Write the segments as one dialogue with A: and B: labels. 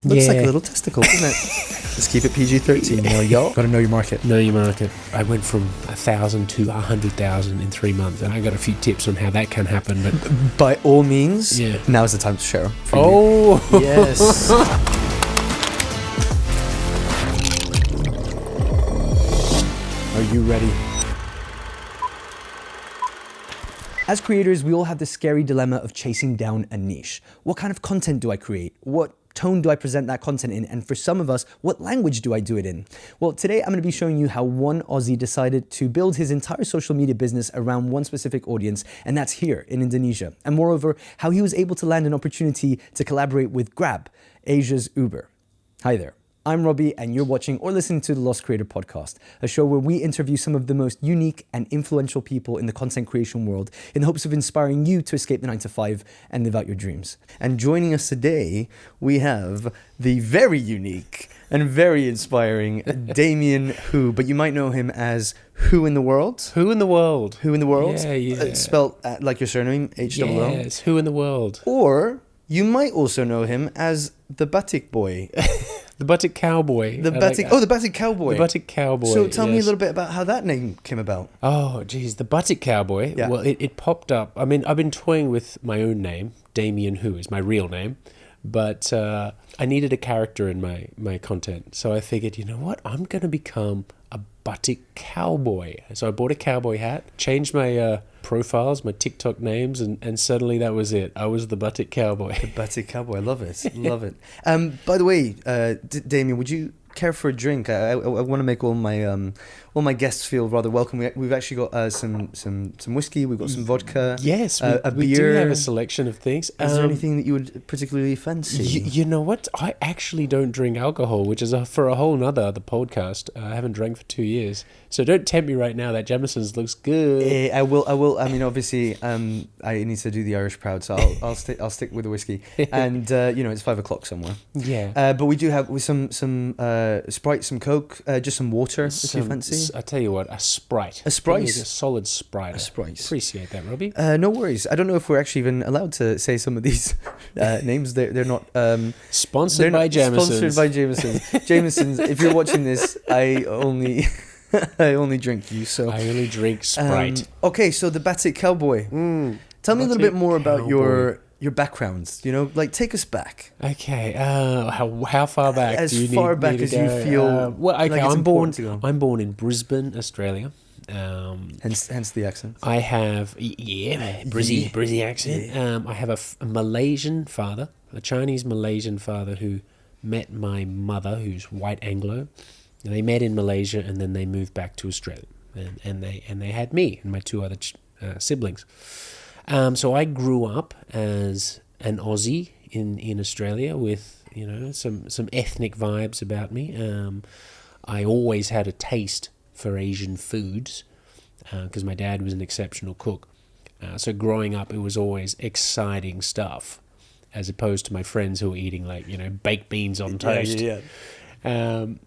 A: Looks like a little testicle, doesn't it? Just keep it PG-13, y'all. Gotta know your market.
B: Know your market. I went from 1,000 to 100,000 in 3 months, and I got a few tips on how that can happen. But
A: by all means, now's the time to share.
B: Oh,
A: yes. Are you ready? As creators, we all have the scary dilemma of chasing down a niche. What kind of content do I create? What tone do I present that content in? And for some of us, what language do I do it in? Well, today I'm going to be showing you how one Aussie decided to build his entire social media business around one specific audience, and that's here in Indonesia. And moreover, how he was able to land an opportunity to collaborate with Grab, Asia's Uber. Hi there. I'm Robbie, and you're watching or listening to the Lost Creator Podcast, a show where we interview some of the most unique and influential people in the content creation world in the hopes of inspiring you to escape the 9-to-5 and live out your dreams. And joining us today, we have the very unique and very inspiring Damian Who, but you might know him as Hoointheworld.
B: Whointheworld.
A: Whointheworld.
B: Yeah.
A: It's spelled like your surname, H-O-O.
B: Yes, Whointheworld.
A: Or you might also know him as the Batik boy.
B: The Batik Cowboy.
A: The Batik Cowboy.
B: The Batik Cowboy.
A: So tell me a little bit about how that name came about.
B: Oh, geez, the Batik Cowboy.
A: Yeah.
B: Well, it popped up. I mean, I've been toying with my own name, Damian Who is my real name, but I needed a character in my content. So I figured, you know what, I'm going to become a Batik Cowboy. So I bought a cowboy hat, changed my profiles, my TikTok names, and suddenly that was it. I was the Batik Cowboy.
A: The Batik Cowboy, I love it. Love it. By the way, Damian, would you care for a drink? I want to make all my guests feel rather welcome. We've actually got some whiskey. We've got some vodka.
B: Yes,
A: a
B: we
A: beer.
B: do have a selection of things.
A: Is there anything that you would particularly fancy?
B: You know what? I actually don't drink alcohol, which is for a whole nother other podcast. I haven't drank for 2 years, so don't tempt me right now. That Jameson's looks good.
A: I will. I mean, obviously, I need to do the Irish proud, so I'll stick with the whiskey. And it's 5 o'clock somewhere.
B: Yeah.
A: But we do have some Sprite, some Coke, just some water if you fancy.
B: I tell you what, a Sprite.
A: A Sprite?
B: A solid Sprite.
A: A Sprite.
B: Appreciate that, Robbie.
A: No worries. I don't know if we're actually even allowed to say some of these names. They're not
B: sponsored by Jameson's.
A: Sponsored by Jameson's. Jameson's. If you're watching this, I only drink you. So
B: I only drink Sprite.
A: Okay, so the Batik Cowboy. Tell me a little bit more about your backgrounds. Like take us back.
B: Okay. How far back?
A: As far back as you feel.
B: Well, okay.
A: Like
B: I'm born in Brisbane, Australia.
A: Hence the accent.
B: I have Brizzy accent. I have a Malaysian father, a Chinese Malaysian father who met my mother, who's white Anglo. And they met in Malaysia, and then they moved back to Australia, and they had me and my two other siblings. So I grew up as an Aussie in Australia with some ethnic vibes about me. I always had a taste for Asian foods because my dad was an exceptional cook. So growing up, it was always exciting stuff, as opposed to my friends who were eating baked beans on toast.
A: Yeah.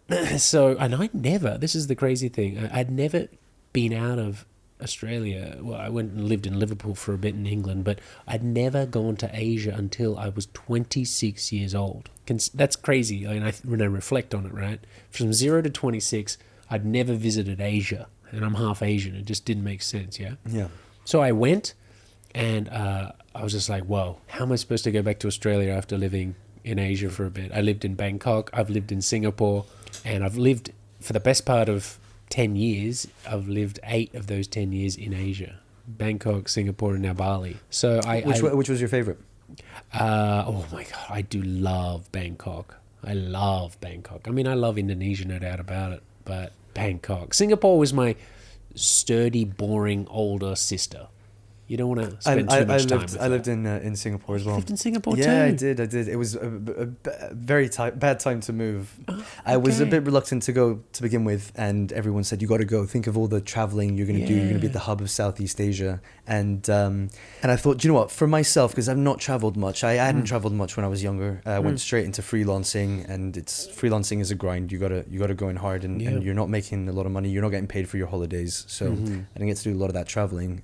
B: This is the crazy thing, I'd never been out of Australia. Well, I went and lived in Liverpool for a bit in England, but I'd never gone to Asia until I was 26 years old. That's crazy. I mean, when I reflect on it, right? From 0 to 26, I'd never visited Asia, and I'm half Asian. It just didn't make sense, yeah?
A: Yeah.
B: So I went, and I was just like, whoa, how am I supposed to go back to Australia after living in Asia for a bit? I lived in Bangkok, I've lived in Singapore, and I've lived for the best part of 10 years. I've lived 8 of those 10 years in Asia. Bangkok, Singapore, and now Bali. So
A: Which was your favorite?
B: Oh my God, I do love Bangkok. I love Bangkok. I mean, I love Indonesia, no doubt about it, but Bangkok. Singapore was my sturdy, boring, older sister. You don't want to spend too much time with her.
A: I lived in Singapore as well.
B: You lived in Singapore too?
A: Yeah, I did. It was a very bad time to move. I was a bit reluctant to go to begin with, and everyone said, you got to go. Think of all the traveling you're going to do. You're going to be at the hub of Southeast Asia. And I thought, you know what, for myself, because I've not traveled much. I hadn't traveled much when I was younger. I went straight into freelancing, and freelancing is a grind. You got to go in hard, and you're not making a lot of money. You're not getting paid for your holidays. So I didn't get to do a lot of that traveling.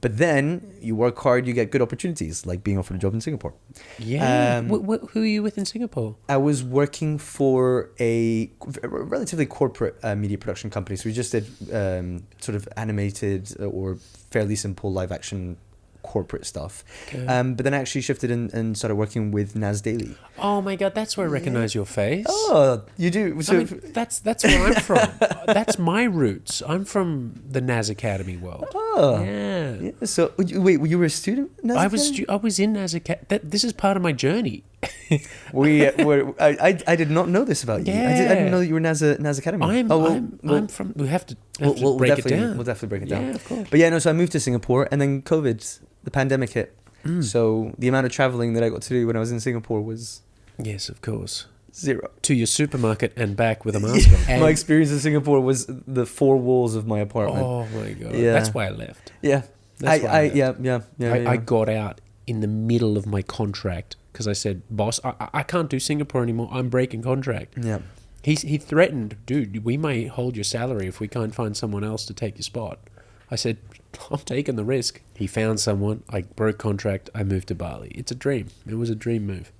A: But then you work hard, you get good opportunities, like being offered a job in Singapore.
B: Yeah. Who are you with in Singapore?
A: I was working for a relatively corporate media production company. So we just did sort of animated or fairly simple live action corporate stuff.
B: Okay.
A: But then I actually shifted and started working with Nas Daily.
B: Oh my God, that's where I recognize your face.
A: Oh, you do? So
B: I mean, that's where I'm from. That's my roots. I'm from the NAS Academy world.
A: Oh.
B: Yeah.
A: So wait, you were a student at NAS Academy?
B: I was in NAS Academy. This is part of my journey.
A: I did not know this about you. I didn't know that you were NAS Academy.
B: I'm from. We have to break it down.
A: We'll definitely break it down.
B: Yeah, of course.
A: But yeah, no. So I moved to Singapore, and then COVID, the pandemic hit. So the amount of traveling that I got to do when I was in Singapore was
B: Yes, of course.
A: zero.
B: To your supermarket and back with a mask on.
A: My experience in Singapore was the four walls of my apartment.
B: Oh my God.
A: Yeah.
B: That's why I left.
A: Yeah.
B: That's why I left.
A: Yeah.
B: I got out in the middle of my contract because I said, boss, I can't do Singapore anymore. I'm breaking contract.
A: Yeah.
B: He threatened, dude, we may hold your salary if we can't find someone else to take your spot. I said, I'm taking the risk. He found someone. I broke contract. I moved to Bali. It's a dream. It was a dream move.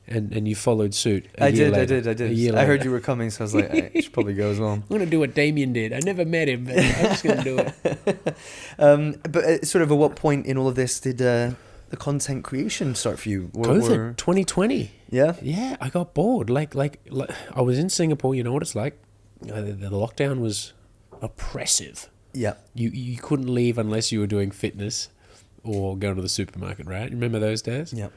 B: And you followed suit.
A: I did.
B: A year
A: I heard
B: later.
A: you were coming, so I was like, I should probably go as well.
B: I'm going to do what Damian did. I never met him, but I'm just going to do it.
A: But sort of at what point in all of this did the content creation start for you?
B: COVID, 2020.
A: Yeah?
B: Yeah, I got bored. Like I was in Singapore. You know what it's like. The lockdown was oppressive.
A: Yeah.
B: You couldn't leave unless you were doing fitness or going to the supermarket, right? Remember those days?
A: Yeah.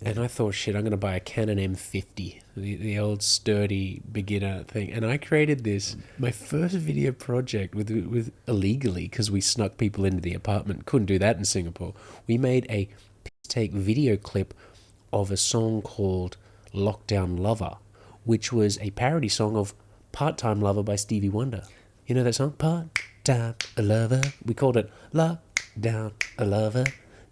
B: And I thought, shit, I'm going to buy a Canon M50, the old sturdy beginner thing. And I created this, my first video project with illegally, because we snuck people into the apartment. Couldn't do that in Singapore. We made a take video clip of a song called Lockdown Lover, which was a parody song of Part-Time Lover by Stevie Wonder. You know that song? Part-Time Lover. We called it Lockdown Lover.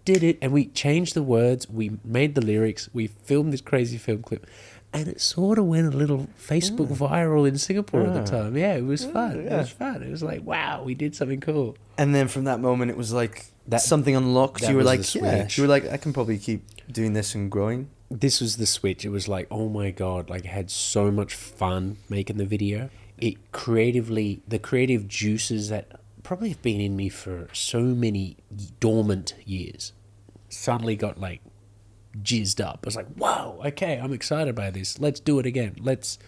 B: Did it, and we changed the words, we made the lyrics, we filmed this crazy film clip, and it sort of went a little Facebook viral in Singapore at the time. Yeah, it was fun.
A: Yeah.
B: It was fun. It was like, wow, we did something cool.
A: And then from that moment, it was like something unlocked.
B: that
A: You were
B: was
A: like,
B: the
A: yeah.
B: switch.
A: You were like, I can probably keep doing this and growing.
B: This was the switch. It was like, oh my God, like I had so much fun making the video. It creatively, the creative juices that probably have been in me for so many dormant years suddenly got like jizzed up. I was like, whoa, okay, I'm excited by this. Let's do it again. Let's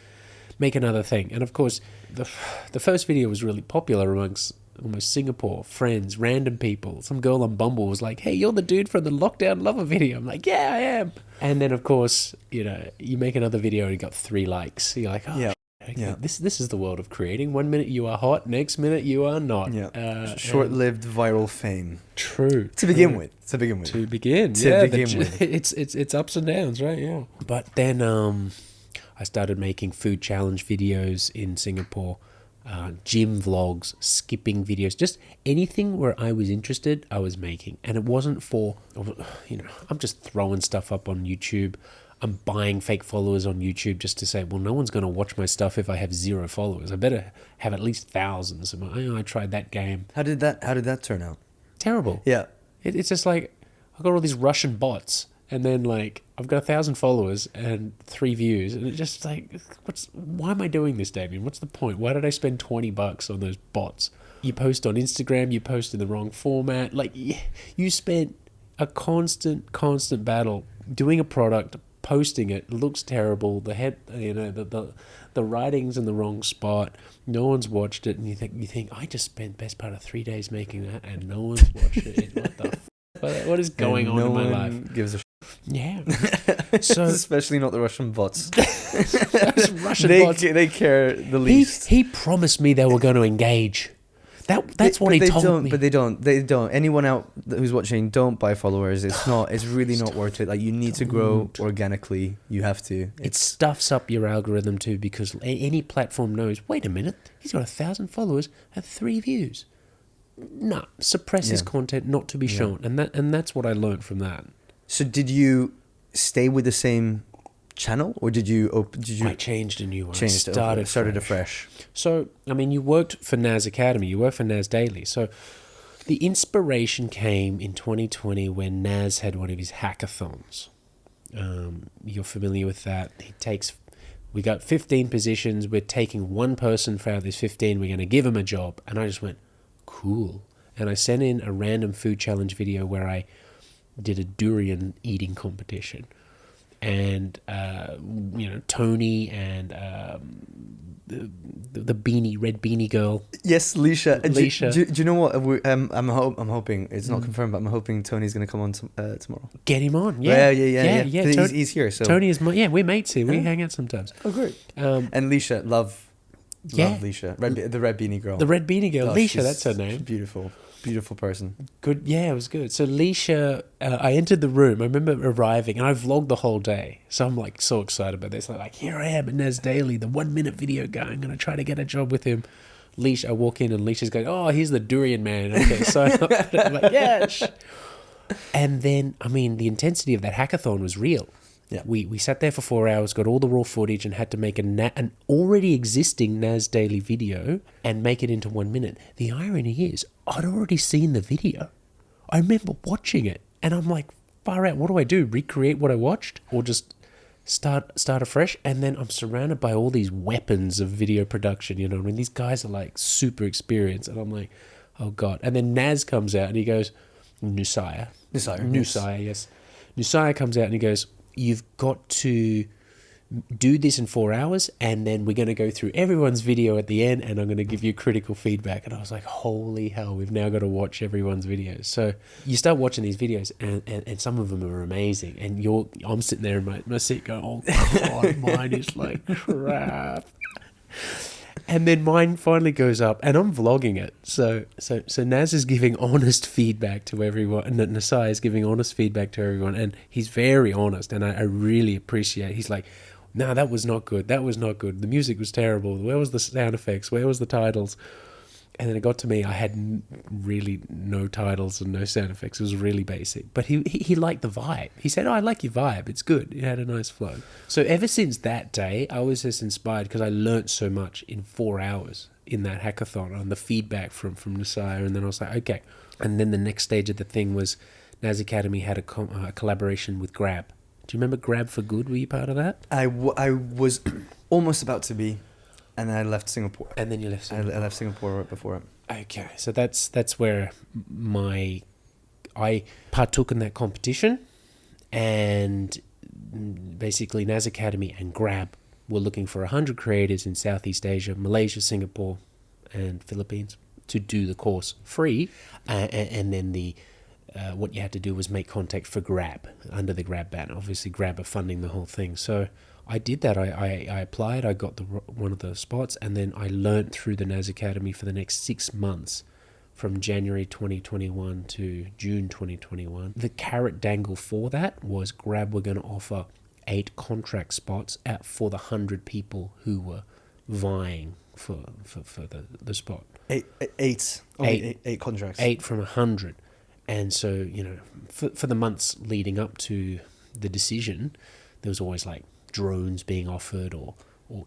B: make another thing. And of course, the first video was really popular amongst almost Singapore friends, random people. Some girl on Bumble was like, hey, you're the dude from the Lockdown Lover video. I'm like, yeah, I am. And then of course, you know, you make another video and you got 3 likes. You're like, oh,
A: Yeah.
B: okay,
A: Yeah.
B: this is the world of creating. 1 minute you are hot, next minute you are not.
A: Yeah. Short-lived viral fame.
B: True.
A: To begin
B: true.
A: with. To begin with.
B: To begin,
A: To
B: yeah.
A: begin with.
B: It's ups and downs, right? Yeah. But then I started making food challenge videos in Singapore, gym vlogs, skipping videos, just anything where I was interested, I was making. And it wasn't for, you know, I'm just throwing stuff up on YouTube. I'm buying fake followers on YouTube just to say, well, no one's going to watch my stuff if I have 0 followers. I better have at least thousands. I tried that game.
A: How did that turn out?
B: Terrible.
A: Yeah.
B: It's just like, I've got all these Russian bots, and then like, I've got 1,000 followers and 3 views, and it's just like, why am I doing this, Damian? What's the point? Why did I spend $20 on those bots? You post on Instagram, you post in the wrong format. Like, you spent a constant battle doing a product, posting it, looks terrible, the head, you know, the writing's in the wrong spot, no one's watched it, and you think I just spent best part of 3 days making that and no one's watched it. What the what is going on in my life?
A: Gives a
B: Yeah. So
A: especially not the Russian bots.
B: those Russian
A: they
B: bots.
A: they care the least.
B: He promised me they were going to engage. That's what he told me.
A: But they don't. They don't. Anyone out who's watching, don't buy followers. It's not. It's really not worth it. Like, you need to grow organically. You have to.
B: It stuffs up your algorithm too, because any platform knows, wait a minute, he's got 1,000 followers and 3 views. No, suppress his content not to be shown, and that's what I learned from that.
A: So did you stay with the same channel, or did you
B: I changed a new one.
A: Started afresh.
B: So, I mean, you worked for NAS Academy, you worked for NAS Daily. So The inspiration came in 2020 when Naz had one of his hackathons. You're familiar with that. We got 15 positions. We're taking one person for out of these 15. We're going to give him a job. And I just went, cool. And I sent in a random food challenge video where I did a durian eating competition. And, Tony and the red beanie girl.
A: Yes, Leisha.
B: Leisha.
A: Do you know what? I'm hoping, it's not confirmed, but I'm hoping Tony's going to come on tomorrow.
B: Get him on. Yeah.
A: Yeah. He's here. So
B: Tony is we're mates here. We hang out sometimes.
A: Oh, great. And Leisha, love Leisha. The red beanie girl.
B: The red beanie girl.
A: Oh,
B: Leisha, that's her name.
A: Beautiful person.
B: Good. Yeah, it was good. So Leisha, I entered the room. I remember arriving, and I vlogged the whole day. So I'm like so excited about this. Like here I am at Naz Daily, the 1 minute video guy. I'm gonna try to get a job with him. Leisha, I walk in, and Leisha's going, "Oh, he's the durian man." Okay, so I'm like, yes. And then, the intensity of that hackathon was real.
A: Yeah.
B: We sat there for 4 hours, got all the raw footage, and had to make an already existing Naz Daily video and make it into 1 minute. The irony is, I'd already seen the video. I remember watching it, and I'm like, far out, what do I do? Recreate what I watched? Or just start afresh? And then I'm surrounded by all these weapons of video production, you know what I mean? These guys are like super experienced, and I'm like, oh God. And then Naz comes out, and he goes, Nusaya, yes. Nusaya comes out, and he goes, you've got to do this in 4 hours, and then we're going to go through everyone's video at the end, and I'm going to give you critical feedback. And I was like, holy hell, we've now got to watch everyone's videos. So you start watching these videos, and some of them are amazing. And I'm sitting there in my seat going, oh God, mine is like crap. And then mine finally goes up, and I'm vlogging it. So Naz is giving honest feedback to everyone, and Nasai is giving honest feedback to everyone, and he's very honest, and I really appreciate it. He's like, no, that was not good. That was not good. The music was terrible. Where was the sound effects? Where was the titles? And then it got to me, I had really no titles and no sound effects. It was really basic. But he liked the vibe. He said, oh, I like your vibe. It's good. It had a nice flow. So ever since that day, I was just inspired because I learnt so much in 4 hours in that hackathon on the feedback from Nasaya. And then I was like, okay. And then the next stage of the thing was Naz Academy had a collaboration with Grab. Do you remember Grab for Good? Were you part of that?
A: I was almost about to be. And I left Singapore.
B: And then you left Singapore.
A: I left Singapore right before it.
B: Okay, so that's where I partook in that competition, and basically Naz Academy and Grab were looking for 100 creators in Southeast Asia, Malaysia, Singapore, and Philippines to do the course free, and then what you had to do was make contact for Grab under the Grab banner. Obviously, Grab are funding the whole thing, so I did that. I applied. I got one of the spots, and then I learnt through the Naz Academy for the next 6 months, from January 2021 to June 2021. The carrot dangle for that was Grab were going to offer 8 contract spots for the 100 people who were vying for the spot. Eight contracts. 8 from 100, and so for the months leading up to the decision, there was always like drones being offered or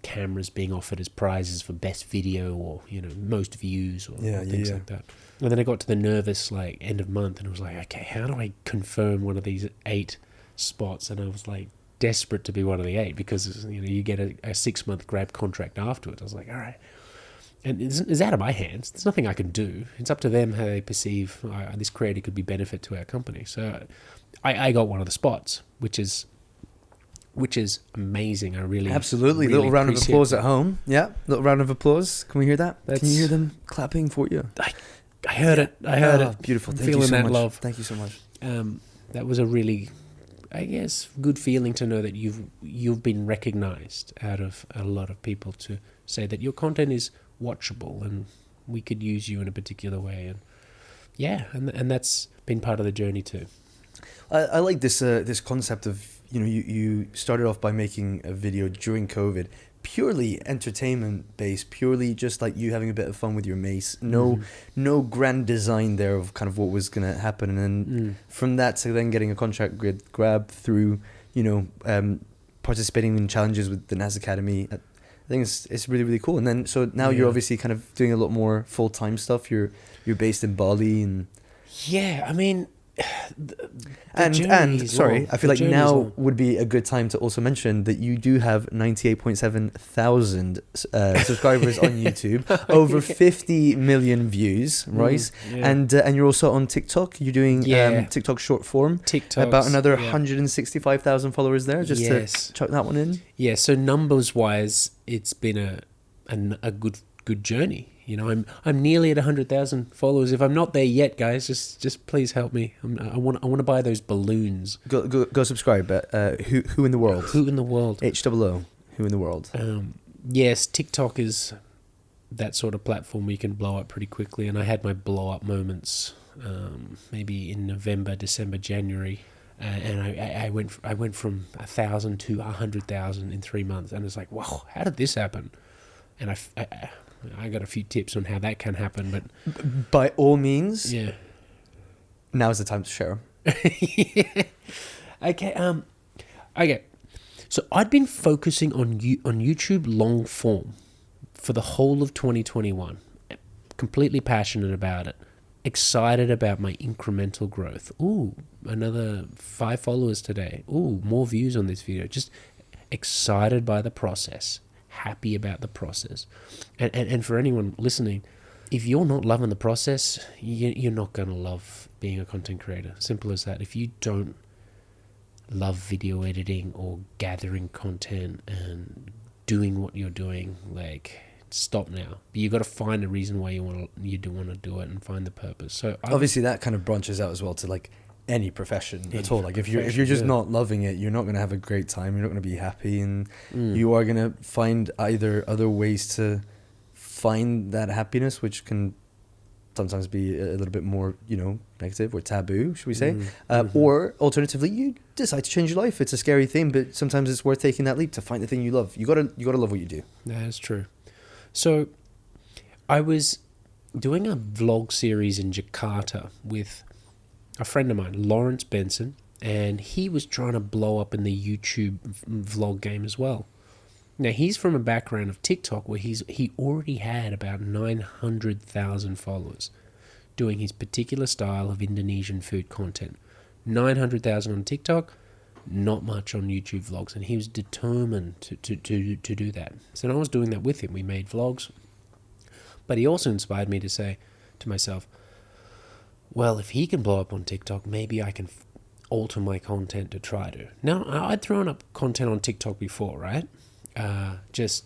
B: cameras being offered as prizes for best video or most views or things like that. And then I got to the nervous end of month, and I was like, okay, how do I confirm one of these 8 spots? And I was like desperate to be one of the 8 because you get a 6-month Grab contract afterwards. I was like, all right, and it's out of my hands. There's nothing I can do. It's up to them how they perceive this creator could be benefit to our company. So I got one of the spots, which is amazing. I really
A: absolutely
B: really
A: little round of applause
B: that.
A: At home. Yeah, little round of applause. Can we hear that? Can you hear them clapping for you?
B: I heard it. I heard it.
A: Beautiful.
B: Thank you so much. Love.
A: Thank you so much.
B: That was a really, I guess, good feeling to know that you've been recognized out of a lot of people to say that your content is watchable and we could use you in a particular way, and that's been part of the journey too.
A: I like this concept of you started off by making a video during COVID, purely entertainment based, purely just like you having a bit of fun with your mates. No grand design there of kind of what was going to happen, and then from that to then getting a contract with Grab through participating in challenges with the Naz Academy think it's really, really cool. And then so now you're obviously kind of doing a lot more full-time stuff. You're based in Bali and
B: I mean,
A: sorry, I feel like now would be a good time to also mention that you do have 98.7 thousand subscribers on YouTube, over 50 million views, right? And you're also on TikTok. You're doing TikTok short form.
B: TikTok
A: about another 165,000 followers there. Just to chuck that one in.
B: Yeah. So numbers wise, it's been a good journey. You know, I'm nearly at 100,000 followers. If I'm not there yet, guys, just please help me. I want to buy those balloons.
A: Go subscribe. Who in the world?
B: Who in the world?
A: HOO. Who in the world?
B: Yes, TikTok is that sort of platform where you can blow up pretty quickly. And I had my blow up moments maybe in November, December, January, and I went from 1,000 to 100,000 in 3 months. And it's like, wow, how did this happen? And I got a few tips on how that can happen, but
A: by all means, now's the time to share them.
B: Okay. So I'd been focusing on YouTube long form for the whole of 2021. Completely passionate about it. Excited about my incremental growth. Ooh, another 5 followers today. Ooh, more views on this video. Just excited by the process. Happy about the process. And for anyone listening, if you're not loving the process, you're not going to love being a content creator. Simple as that. If you don't love video editing or gathering content and doing what you're doing, like, stop now. But you got to find a reason why you do want to do it and find the purpose. So
A: obviously that kind of branches out as well to like any profession at all. Like if you're just not loving it, you're not going to have a great time. You're not going to be happy, and you are going to find either other ways to find that happiness, which can sometimes be a little bit more, negative or taboo, should we say? Or alternatively, you decide to change your life. It's a scary thing, but sometimes it's worth taking that leap to find the thing you love. You gotta love what you do.
B: That is true. So I was doing a vlog series in Jakarta with a friend of mine, Lawrence Benson, and he was trying to blow up in the YouTube vlog game as well. Now, he's from a background of TikTok where he already had about 900,000 followers doing his particular style of Indonesian food content. 900,000 on TikTok, not much on YouTube vlogs, and he was determined to do that. So I was doing that with him. We made vlogs, but he also inspired me to say to myself, well, if he can blow up on TikTok, maybe I can alter my content to try to. Now, I'd thrown up content on TikTok before, right? Just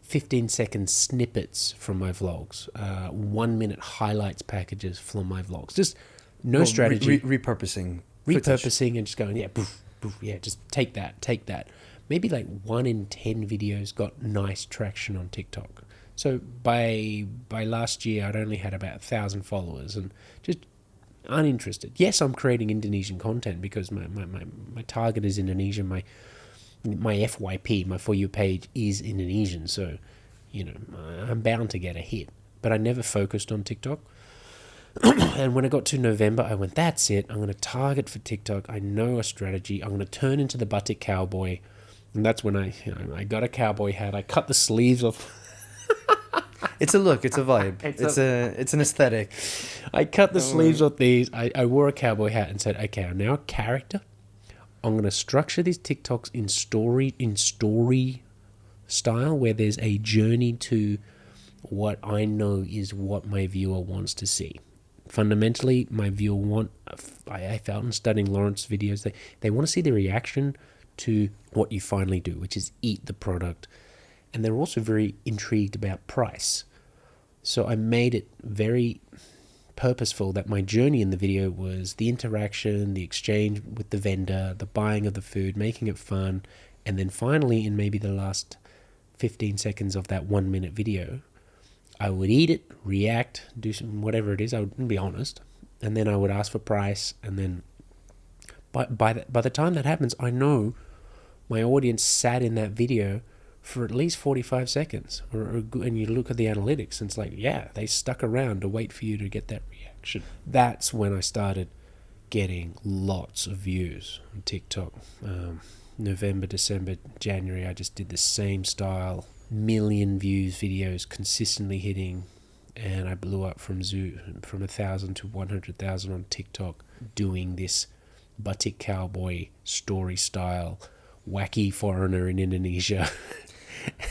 B: 15-second snippets from my vlogs, 1-minute highlights packages from my vlogs. Just no strategy.
A: Repurposing
B: and just going, poof, poof, just take that. Maybe like 1 in 10 videos got nice traction on TikTok. So by last year, I'd only had about 1,000 followers and just uninterested. Yes, I'm creating Indonesian content because my target is Indonesian. My FYP, my For You page is Indonesian. So, I'm bound to get a hit. But I never focused on TikTok. And when I got to November, I went, that's it. I'm going to target for TikTok. I know a strategy. I'm going to turn into the Batik Cowboy. And that's when I got a cowboy hat. I cut the sleeves off.
A: It's a look. It's a vibe. It's an aesthetic.
B: I cut the sleeves off these. I wore a cowboy hat and said, okay, I'm now a character. I'm going to structure these TikToks in story style where there's a journey to what I know is what my viewer wants to see. Fundamentally, my viewer I felt in studying Lawrence's videos, they want to see the reaction to what you finally do, which is eat the product. And they're also very intrigued about price. So I made it very purposeful that my journey in the video was the interaction, the exchange with the vendor, the buying of the food, making it fun, and then finally in maybe the last 15 seconds of that 1-minute video, I would eat it, react, do some whatever it is, I would be honest, and then I would ask for price, and then by the time that happens, I know my audience sat in that video for at least 45 seconds. And you look at the analytics, and it's like, they stuck around to wait for you to get that reaction. That's when I started getting lots of views on TikTok. November, December, January, I just did the same style million views videos consistently hitting, and I blew up from 1,000 to 100,000 on TikTok doing this Batik Cowboy story style wacky foreigner in Indonesia.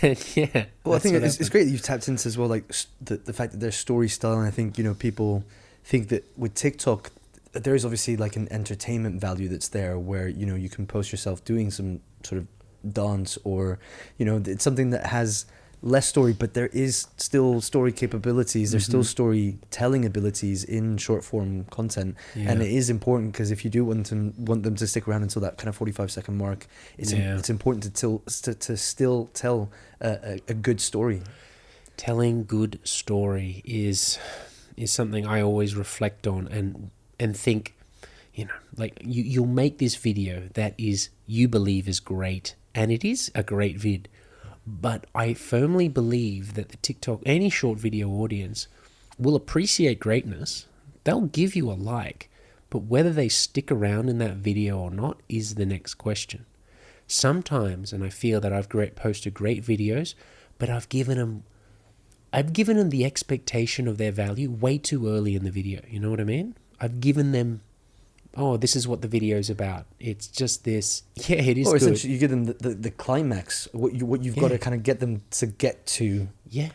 B: And yeah,
A: well, I think it's great that you've tapped into as well, like the fact that there's story style, and I think, you know, people think that with TikTok there is obviously like an entertainment value that's there, where, you know, you can post yourself doing some sort of dance, or, you know, it's something that has less story, but there is still story capabilities. There's still storytelling abilities in short form content, and it is important, because if you do want them to stick around until that kind of 45-second mark, it's important to still tell a good story.
B: Telling good story is something I always reflect on and think, you know, like you'll make this video that is, you believe is great, and it is a great vid. But I firmly believe that the TikTok, any short video audience, will appreciate greatness. They'll give you a like, but whether they stick around in that video or not is the next question. Sometimes, and I feel that I've posted great videos, but I've given them the expectation of their value way too early in the video. You know what I mean? I've given them, oh, this is what the video's about. It's just this. Yeah, it is good.
A: Essentially, you give them the climax, what you've got to kind of get them to get to.
B: Yeah.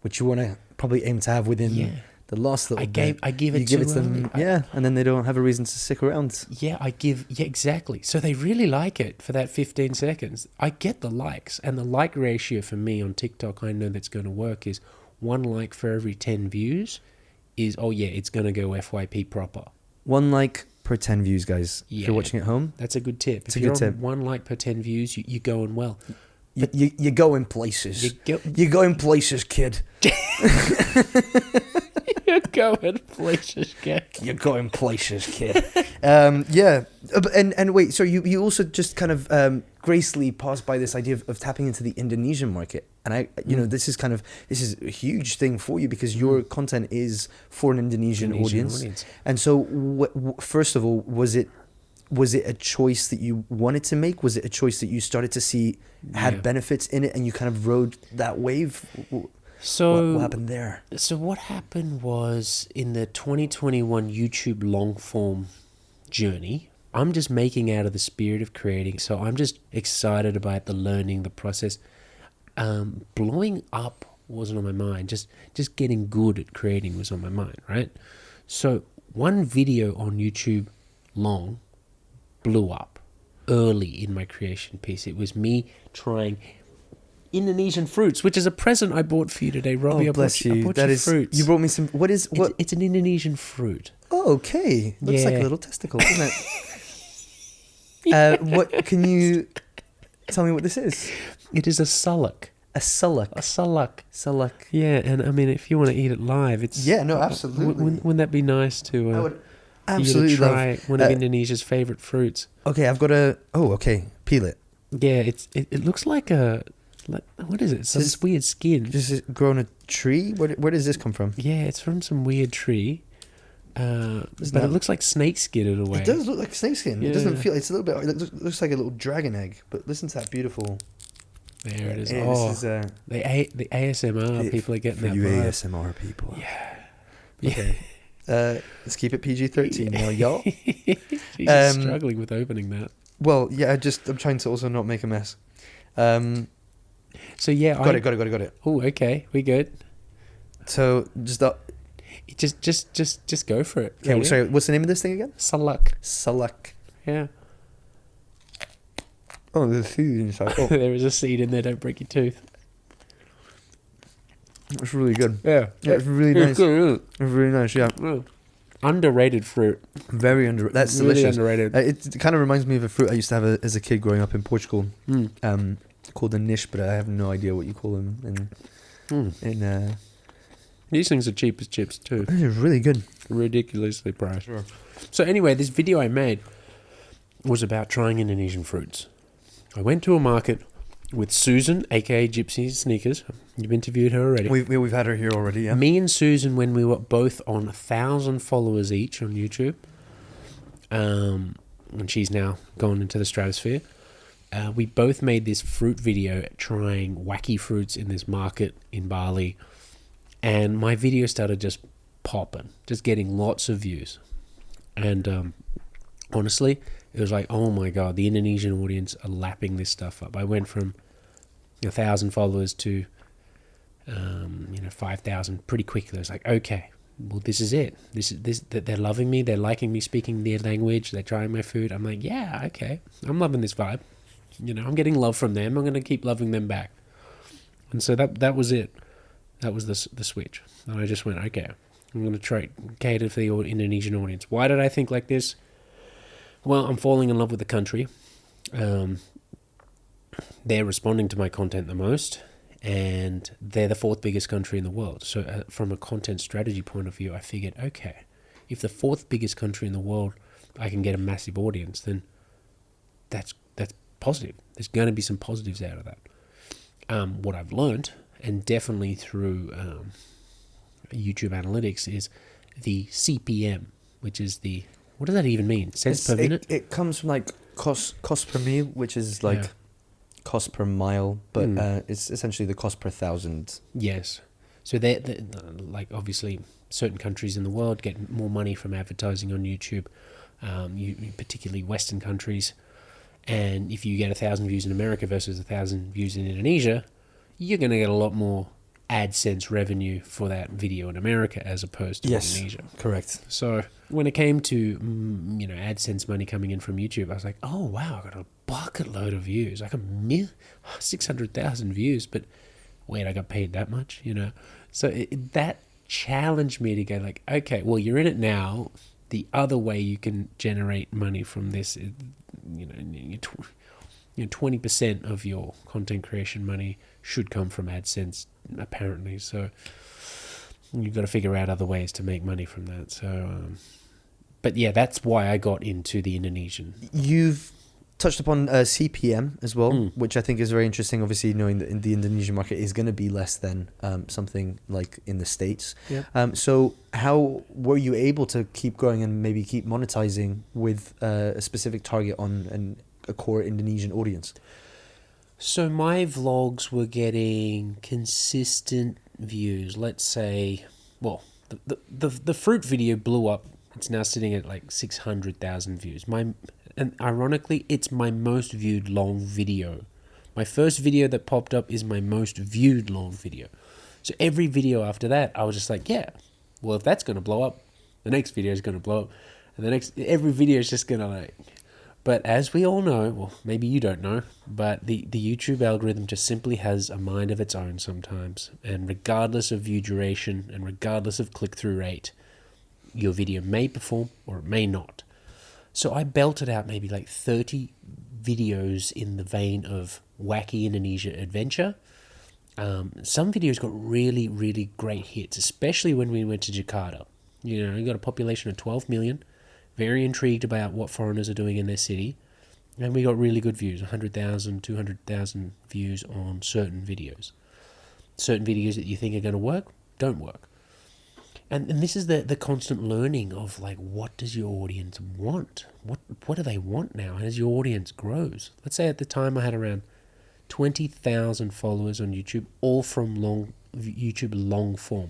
A: Which you want to probably aim to have within the last little bit.
B: I give it to them.
A: And then they don't have a reason to stick around.
B: Yeah, exactly. So they really like it for that 15 seconds. I get the likes, and the like ratio for me on TikTok, I know that's going to work, is 1 like for every 10 views is, oh yeah, it's going to go FYP proper. 1
A: like per 10 views, guys. Yeah. If you're watching at home,
B: that's a good tip.
A: It's a good tip.
B: 1 like per 10 views, you're going well.
A: You're going places. You're going places, kid.
B: You're going places, kid.
A: You're going places, kid. And wait, so you also just kind of gracefully passed by this idea of tapping into the Indonesian market, and this is a huge thing for you, because your content is for an Indonesian audience. And so, first of all, was it a choice that you wanted to make? Was it a choice that you started to see had benefits in it, and you kind of rode that wave? So what happened there?
B: So what happened was, in the 2021 YouTube long form journey, I'm just making out of the spirit of creating. So I'm just excited about the learning, the process. Blowing up wasn't on my mind. Just getting good at creating was on my mind, right? So one video on YouTube long blew up early in my creation piece. It was me trying Indonesian fruits, which is a present I bought for you today, Robbie.
A: Oh, bless you.
B: I bought you fruits.
A: You brought me some. What?
B: It's an Indonesian fruit.
A: Oh, okay. Looks like a little testicle, doesn't it? What? Can you tell me what this is?
B: It is a salak.
A: A salak.
B: A salak.
A: Salak.
B: Yeah, and I mean, if you want to eat it live, it's...
A: Yeah, no, absolutely.
B: Wouldn't that be nice to...
A: I would absolutely
B: you to try one of Indonesia's favourite fruits.
A: Okay, I've got a... Oh, okay. Peel it.
B: Yeah, it looks like a... what is it? Some weird skin.
A: Does it grow on a tree? Where does this come from?
B: Yeah, it's from some weird tree. But it looks like snake skin in a way.
A: It does look like snake skin. Yeah. It doesn't feel... It's a little bit... It looks like a little dragon egg. But listen to that beautiful...
B: There it is.
A: Yeah,
B: oh,
A: this is,
B: the ASMR people are getting that.
A: For you
B: vibe.
A: ASMR people.
B: Yeah.
A: Okay. Let's keep it PG-13 now, y'all.
B: She's struggling with opening that.
A: Well, yeah, I'm trying to also not make a mess.
B: So yeah,
A: got it.
B: Oh, okay, we good.
A: So just
B: go for it.
A: Okay, sorry. What's the name of this thing again?
B: Salak.
A: Salak.
B: Yeah.
A: Oh, there's a seed inside. Oh.
B: There is a seed in there. Don't break your tooth.
A: It's really good.
B: Yeah,
A: it's really nice.
B: It's good,
A: it's really nice. Yeah.
B: Underrated fruit.
A: Very underrated. That's
B: really
A: delicious.
B: Underrated.
A: It kind of reminds me of a fruit I used to have as a kid growing up in Portugal. Called a niche, but I have no idea what you call them.
B: These things are cheap as chips too.
A: They're really good.
B: Ridiculously priced. Sure. So anyway, this video I made was about trying Indonesian fruits. I went to a market with Susan, aka Gypsy Sneakers. You've interviewed her already.
A: We've had her here already, yeah.
B: Me and Susan, when we were both on 1,000 followers each on YouTube, and she's now gone into the stratosphere. we both made this fruit video trying wacky fruits in this market in Bali, and my video started just popping, just getting lots of views. And honestly, it was like, oh my god, the Indonesian audience are lapping this stuff up. I went from 1,000 followers to 5,000 pretty quickly. I was like, okay, well, this is it. This they're loving me. They're liking me speaking their language. They're trying my food. I'm like, yeah, okay, I'm loving this vibe. I'm getting love from them. I'm going to keep loving them back. And so that was it. That was the switch. And I just went, okay, I'm going to cater for the Indonesian audience. Why did I think like this? Well, I'm falling in love with the country. They're responding to my content the most, and they're the fourth biggest country in the world. So from a content strategy point of view, I figured, okay, if the fourth biggest country in the world, I can get a massive audience, then that's positive. There's going to be some positives out of that. What I've learned, and definitely through YouTube analytics, is the CPM, which is what does that even mean? Cents per minute?
A: It comes from like cost per mille, which is like cost per mile, but it's essentially the cost per thousand.
B: Yes. So they're like, obviously certain countries in the world get more money from advertising on YouTube, particularly Western countries. And if you get 1,000 views in America versus 1,000 views in Indonesia, you're going to get a lot more AdSense revenue for that video in America as opposed to Indonesia.
A: Correct.
B: So when it came to AdSense money coming in from YouTube, I was like, oh wow, I got a bucket load of views, like 600,000 views. But wait, I got paid that much, So that challenged me to go like, okay, well, you're in it now. The other way you can generate money from this is, 20% of your content creation money should come from AdSense, apparently. So you've got to figure out other ways to make money from that. So, but yeah, that's why I got into the Indonesian.
A: You've touched upon CPM as well, which I think is very interesting. Obviously, knowing that in the Indonesian market is going to be less than something like in the States.
B: Yeah.
A: So how were you able to keep growing and maybe keep monetizing with a specific target on a core Indonesian audience?
B: So my vlogs were getting consistent views. Let's say, well, the fruit video blew up. It's now sitting at like 600,000 views. And ironically, it's my most viewed long video. My first video that popped up is my most viewed long video. So every video after that, I was just like, yeah, well, if that's going to blow up, the next video is going to blow up. And every video is just going to like... But as we all know, well, maybe you don't know, but the YouTube algorithm just simply has a mind of its own sometimes. And regardless of view duration and regardless of click-through rate, your video may perform or it may not. So I belted out maybe like 30 videos in the vein of wacky Indonesia adventure. Some videos got really, really great hits, especially when we went to Jakarta. We got a population of 12 million. Very intrigued about what foreigners are doing in their city. And we got really good views, 100,000, 200,000 views on certain videos. Certain videos that you think are going to work, don't work. And this is the constant learning of like, what does your audience want? What do they want now as your audience grows? Let's say at the time I had around 20,000 followers on YouTube, all from YouTube long form.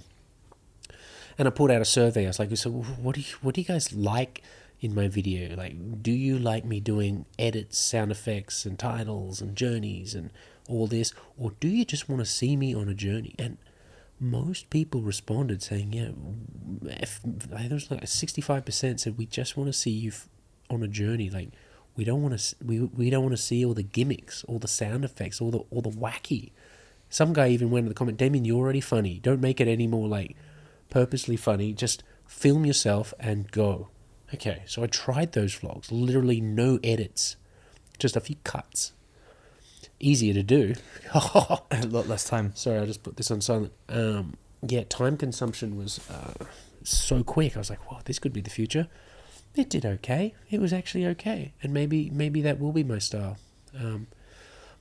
B: And I pulled out a survey. I was like, so what do you guys like in my video? Like, do you like me doing edits, sound effects, and titles, and journeys, and all this? Or do you just want to see me on a journey? And most people responded saying, yeah, there was like 65% said, we just want to see you on a journey. Like, we don't want to see all the gimmicks, all the sound effects, all the wacky. Some guy even went in the comment, Damian, you're already funny. Don't make it any more like purposely funny. Just film yourself and go. Okay, so I tried those vlogs. Literally no edits, just a few cuts. Easier to do.
A: A lot less time.
B: Sorry, I just put this on silent. Time consumption was so quick. I was like, wow, this could be the future. It did okay. It was actually okay. And maybe that will be my style.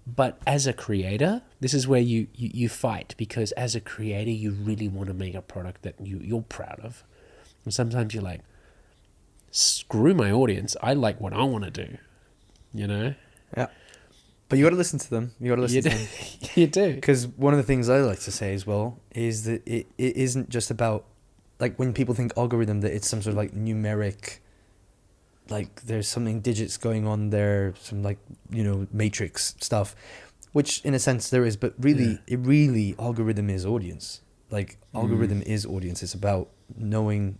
B: But as a creator, this is where you fight, because as a creator, you really want to make a product that you're proud of. And sometimes you're like, screw my audience. I like what I want to do,
A: Yeah. But you got to listen to them. You got to listen to them.
B: You do.
A: Because one of the things I like to say as well is that it isn't just about, like, when people think algorithm, that it's some sort of like numeric, like there's something digits going on there, some like, matrix stuff, which in a sense there is, but really, algorithm is audience. Like, algorithm is audience. It's about knowing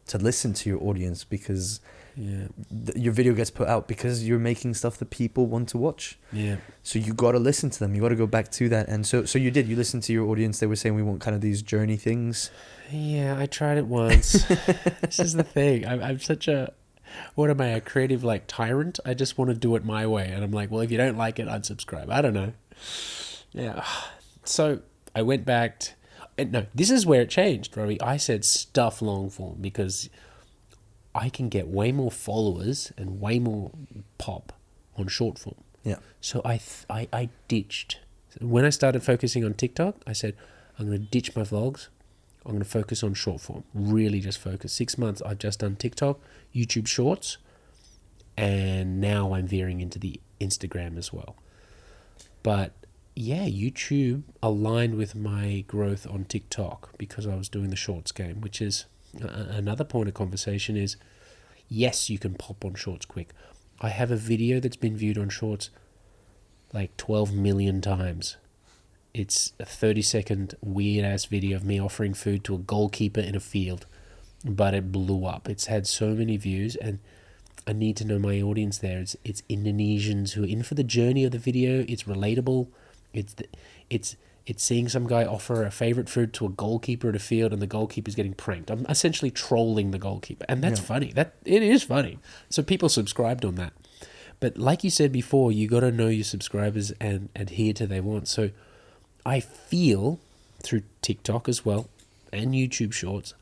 A: to listen to your audience, because your video gets put out because you're making stuff that people want to watch. Yeah. So you got to listen to them. You got to go back to that. And so you listened to your audience. They were saying we want kind of these journey things.
B: Yeah, I tried it once. This is the thing. I'm such a, what am I, a creative like tyrant? I just want to do it my way. And I'm like, well, if you don't like it, unsubscribe. I don't know. Yeah. So I went back and no, this is where it changed, Robbie. I said stuff long form because I can get way more followers and way more pop on short form.
A: Yeah.
B: So I ditched. When I started focusing on TikTok, I said, I'm going to ditch my vlogs. I'm going to focus on short form. Really just focus. 6 months, I've just done TikTok, YouTube Shorts, and now I'm veering into the Instagram as well. But yeah, YouTube aligned with my growth on TikTok because I was doing the Shorts game, which is another point of conversation is, yes, you can pop on Shorts quick. I have a video that's been viewed on Shorts like 12 million times. It's a 30-second weird-ass video of me offering food to a goalkeeper in a field, but it blew up. It's had so many views, and I need to know my audience there. It's Indonesians who are in for the journey of the video. It's relatable. It's seeing some guy offer a favorite food to a goalkeeper at a field, and the goalkeeper's getting pranked. I'm essentially trolling the goalkeeper, and that's funny. It is funny. So people subscribed on that. But like you said before, you got to know your subscribers and adhere to their wants. So I feel through TikTok as well and YouTube Shorts,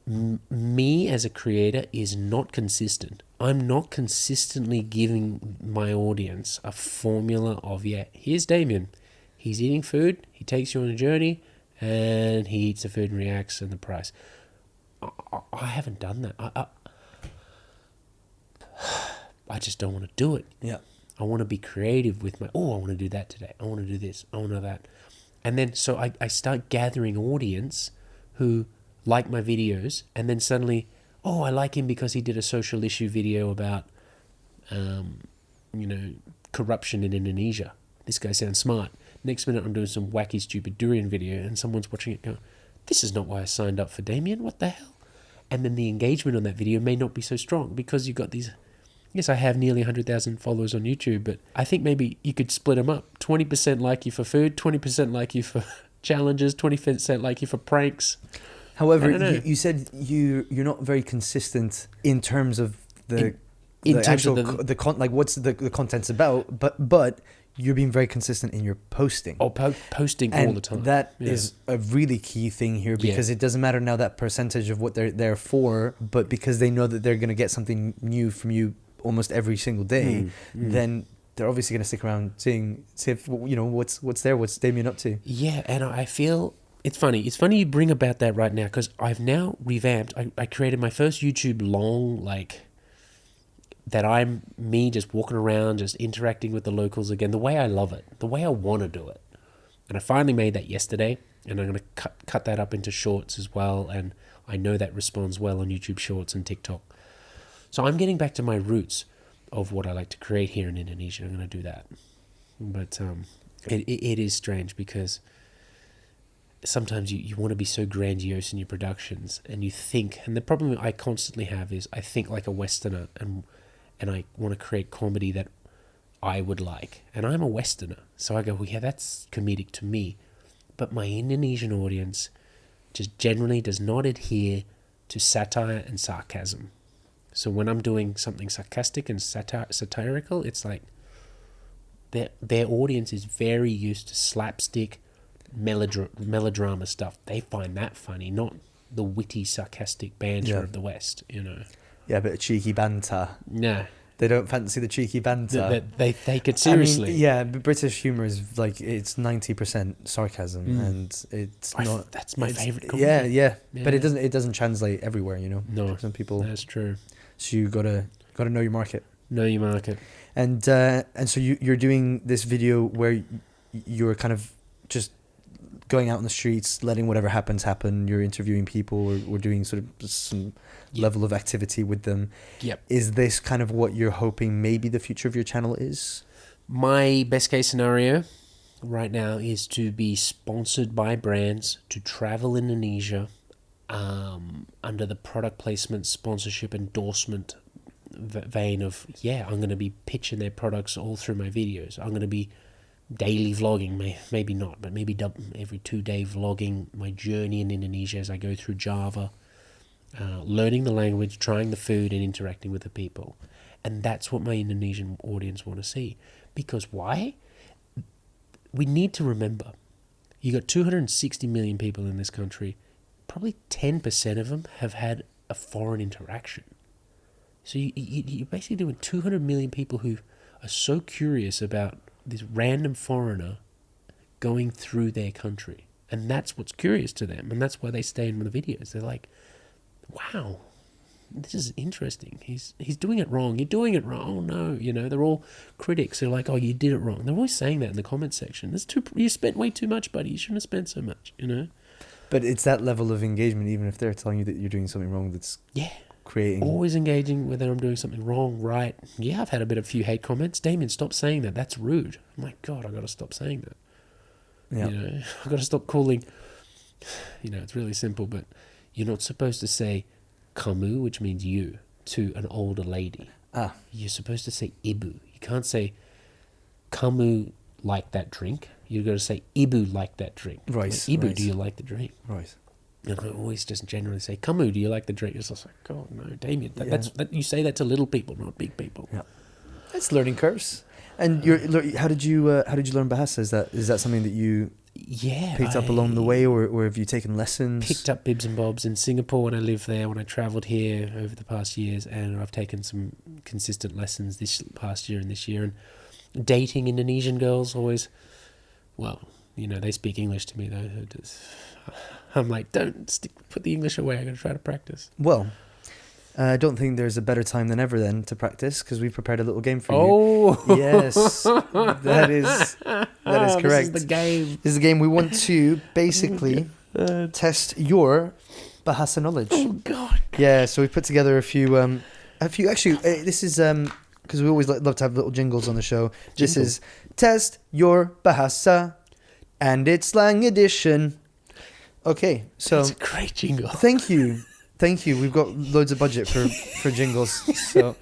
B: me as a creator is not consistent. I'm not consistently giving my audience a formula of, here's Damian. He's eating food, he takes you on a journey, and he eats the food and reacts and the price. I haven't done that. I just don't want to do it.
A: Yeah.
B: I want to be creative with I want to do that today. I want to do this. I want to do that. And then so I start gathering audience who like my videos, and then suddenly, I like him because he did a social issue video about, corruption in Indonesia. This guy sounds smart. Next minute, I'm doing some wacky, stupid durian video, and someone's watching it going, this is not why I signed up for Damian. What the hell? And then the engagement on that video may not be so strong because you've got these... Yes, I have nearly 100,000 followers on YouTube, but I think maybe you could split them up. 20% like you for food, 20% like you for challenges, 20% like you for pranks.
A: However, you said you're not very consistent in terms of the what's the content's about, but you're being very consistent in your posting.
B: Posting
A: and
B: all the time.
A: That is a really key thing here, because it doesn't matter now that percentage of what they're there for, but because they know that they're going to get something new from you almost every single day, then they're obviously going to stick around see if what's there, what's Damian up to. Yeah,
B: and I feel it's funny you bring about that right now, because I've now revamped. I created my first YouTube long, that I'm me just walking around, just interacting with the locals again, the way I love it, the way I want to do it. And I finally made that yesterday, and I'm going to cut that up into shorts as well, and I know that responds well on YouTube Shorts and TikTok. So I'm getting back to my roots of what I like to create here in Indonesia. I'm going to do that. But it is strange, because sometimes you want to be so grandiose in your productions, and you think, and the problem I constantly have is I think like a Westerner, and I want to create comedy that I would like. And I'm a Westerner, so I go, well, yeah, that's comedic to me. But my Indonesian audience just generally does not adhere to satire and sarcasm. So when I'm doing something sarcastic and satirical, it's like their audience is very used to slapstick, melodrama stuff. They find that funny, not the witty, sarcastic banter of the West,
A: Yeah, a bit of cheeky banter.
B: Nah.
A: They don't fancy the cheeky banter.
B: They take it seriously.
A: But British humour is it's 90% sarcasm, and it's not.
B: That's my favourite comedy.
A: Yeah. But it doesn't translate everywhere,
B: No,
A: some people.
B: That's true.
A: So you gotta know your market.
B: Know your market.
A: And so you're doing this video where you're kind of just going out in the streets, letting whatever happens happen. You're interviewing people or doing sort of some level of activity with them.
B: Yep.
A: Is this kind of what you're hoping maybe the future of your channel is?
B: My best case scenario right now is to be sponsored by brands to travel Indonesia under the product placement, sponsorship, endorsement vein of, I'm going to be pitching their products all through my videos. I'm going to be daily vlogging, maybe not, but maybe every 2-day vlogging my journey in Indonesia as I go through Java, learning the language, trying the food, and interacting with the people. And that's what my Indonesian audience want to see. Because why? We need to remember, you got 260 million people in this country. Probably 10% of them have had a foreign interaction. So you're basically doing 200 million people who are so curious about this random foreigner going through their country. And that's what's curious to them. And that's why they stay in the videos. They're like, wow, this is interesting. He's doing it wrong. You're doing it wrong. Oh, no. You know, they're all critics. They're like, oh, you did it wrong. They're always saying that in the comment section. You spent way too much, buddy. You shouldn't have spent so much, you know?
A: But it's that level of engagement, even if they're telling you that you're doing something wrong, that's creating...
B: Always engaging whether I'm doing something wrong, right. Yeah, I've had a few hate comments. Damian, stop saying that. That's rude. Oh my God, I've got to stop saying that.
A: Yeah.
B: You know, I've got to stop calling... You know, it's really simple, but you're not supposed to say kamu, which means you, to an older lady. You're supposed to say ibu. You can't say kamu like that drink. You've got to say ibu like that drink.
A: Right.
B: Like, ibu, do you like the drink?
A: Right.
B: And I always just generally say, kamu, do you like the drink? It's just like, oh no, Damian. You say that to little people, not big people.
A: Yeah. It's learning curves. And how did you learn Bahasa? Is that something that you picked up along the way, or have you taken lessons?
B: Picked up bibs and bobs in Singapore when I lived there, when I travelled here over the past years, and I've taken some consistent lessons this past year and this year. And dating Indonesian girls always, well, you know, they speak English to me though. I'm like, put the English away. I'm going to try to practice.
A: Well, I don't think there's a better time than ever then to practice, because we've prepared a little game for you.
B: Oh,
A: yes, that is correct.
B: This is the game.
A: This is the game. We want to basically test your Bahasa knowledge.
B: Oh God.
A: Yeah, so we put together a few. Actually, this is because we always love to have little jingles on the show. This is Test Your Bahasa, and it's Slang edition. Okay, so
B: that's a great jingle.
A: Thank you. We've got loads of budget for jingles. So,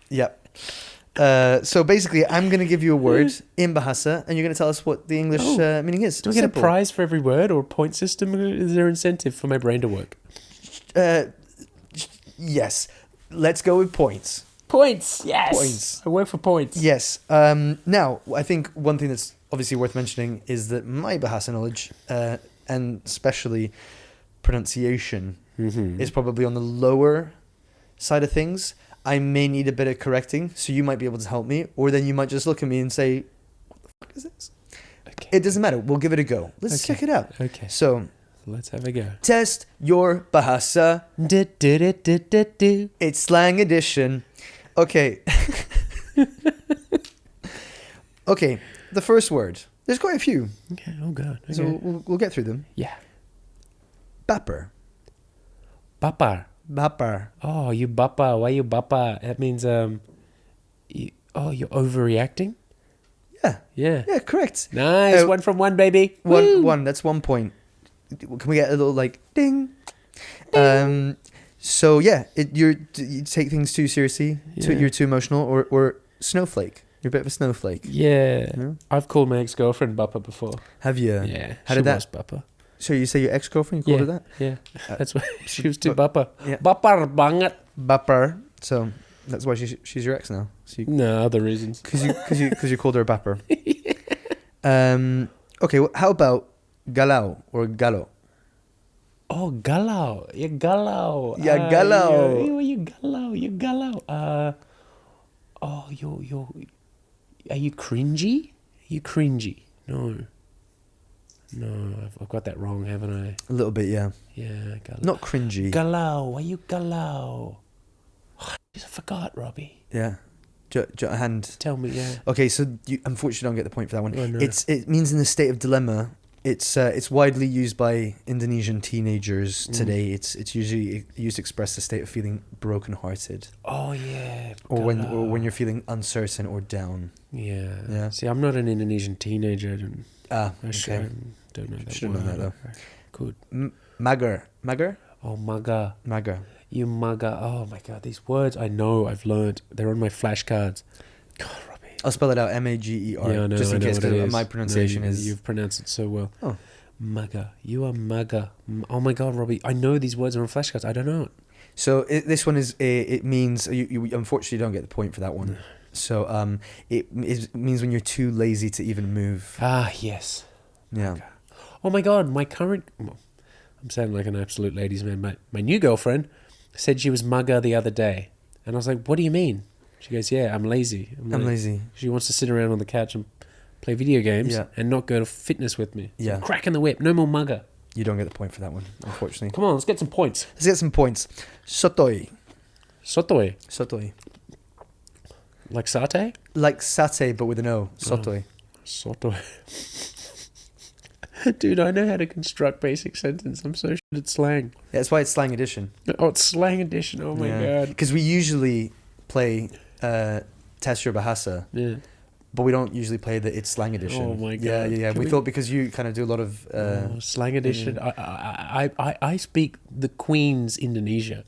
A: yeah. So basically, I'm going to give you a word in Bahasa, and you're going to tell us what the English meaning is.
B: Do we get a prize for every word, or a point system? Is there incentive for my brain to work?
A: Yes. Let's go with points.
B: Points, yes.
A: Points.
B: I work for points.
A: Yes. Now, I think one thing that's obviously worth mentioning is that my Bahasa knowledge, and especially pronunciation, is probably on the lower side of things. I may need a bit of correcting, so you might be able to help me, or then you might just look at me and say, what the fuck is this? Okay. It doesn't matter. We'll give it a go. Let's check it out.
B: Okay.
A: So
B: let's have a go.
A: Test your Bahasa. It's Slang edition. Okay. Okay. The first word. There's quite a few.
B: Okay. Oh God. Okay.
A: So we'll get through them.
B: Yeah.
A: Baper.
B: Bapar.
A: Baper.
B: Oh, you bapa. Why you bapa? That means you're overreacting.
A: Yeah.
B: Yeah,
A: correct.
B: Nice. 1 from 1, baby.
A: One. That's 1 point. Can we get a little like ding? So yeah, you take things too seriously.
B: Yeah.
A: You're too emotional, or snowflake. You're a bit of a snowflake.
B: Yeah.
A: You know?
B: I've called my ex-girlfriend bapa before.
A: Have you?
B: Yeah.
A: How did that?
B: Was bapa.
A: So you say your ex-girlfriend, you called her that?
B: Yeah. That's why she was too bapa.
A: Yeah.
B: Bapar banget.
A: Baper. So that's why she's your ex now. So
B: No, other reasons.
A: Because you called her a baper. Okay. Well, how about galau or galo?
B: Oh, galau. You galau.
A: Yeah, galau.
B: You galau. You galau. Are you cringy? You cringy? No, I've got that wrong, haven't I?
A: A little bit, yeah.
B: Yeah, galau.
A: Not cringy.
B: Galau. Are you galau? I forgot, Robbie.
A: Yeah. A hand.
B: Tell me, yeah.
A: Okay, so you unfortunately don't get the point for that one.
B: Oh, no.
A: It means in the state of dilemma. It's widely used by Indonesian teenagers today. It's usually used to express the state of feeling brokenhearted.
B: Oh, yeah.
A: Or when you're feeling uncertain or down.
B: Yeah.
A: Yeah.
B: See, I'm not an Indonesian teenager. I
A: okay.
B: don't know that
A: Should have known that, though.
B: Could.
A: Mager. Mager?
B: Oh, maga.
A: Mager.
B: You maga. Oh, my God. These words I know, I've learned. They're on my flashcards. God, Robbie.
A: I'll spell it out. Mager.
B: Yeah, I know.
A: Just in case,
B: what it is.
A: my pronunciation is...
B: You've pronounced it so well.
A: Oh.
B: Maga. You are maga. Oh, my God, Robbie. I know these words are on flashcards. I don't know it.
A: So this one is... It means... You unfortunately don't get the point for that one. So it means when you're too lazy to even move.
B: Ah, yes.
A: Yeah.
B: Okay. Oh, my God. My current... I'm sounding like an absolute ladies' man. My new girlfriend said she was mugger the other day. And I was like, what do you mean? She goes, yeah, I'm lazy.
A: I'm lazy.
B: She wants to sit around on the couch and play video games and not go to fitness with me.
A: Yeah.
B: So cracking the whip. No more mugger.
A: You don't get the point for that one, unfortunately.
B: Come on, let's get some points.
A: Let's get some points. Sotoy.
B: Sotoy.
A: Sotoy.
B: Like satay?
A: Like satay, but with an O. Sotoy.
B: Sotoy. Dude, I know how to construct basic sentence. I'm so shit at slang.
A: Yeah, that's why it's slang edition.
B: Oh, it's slang edition. Oh, my God.
A: Because we usually play Test Your Bahasa, but we don't usually play the It's Slang edition.
B: Oh, my God.
A: Yeah. We thought because you kind of do a lot of...
B: slang edition. I speak the Queen's Indonesia.